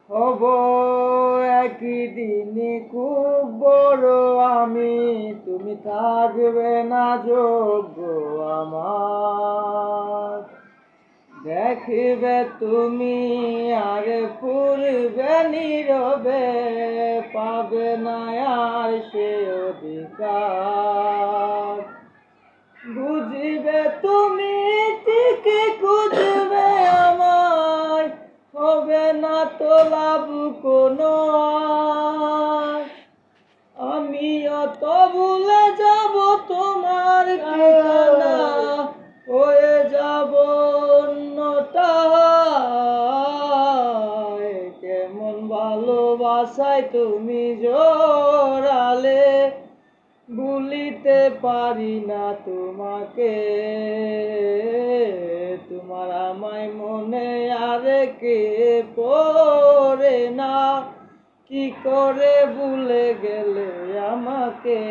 হব একদিন খুব বড় আমি, তুমি থাকবে না যোগ্য আমার। দেখবে তুমি আর পূর্বে নীরবে, পাবে না আর সে অধিকার। বুঝবে তুমি ঠিকই খুঁজবে আমায়, হবে না তো লাভ কোনো আর। আমিও তো ভুলে যাব তোমার ঠিকানা, হয়ে যাব অন্যটায়। কেমন ভালোবাসায় তুমি জড়ালে, ভুলিতে পারি না তোমাকে। তোমার আমায় মনে আর কে পড়ে না, কি করে ভুলে গেলে আমাকে।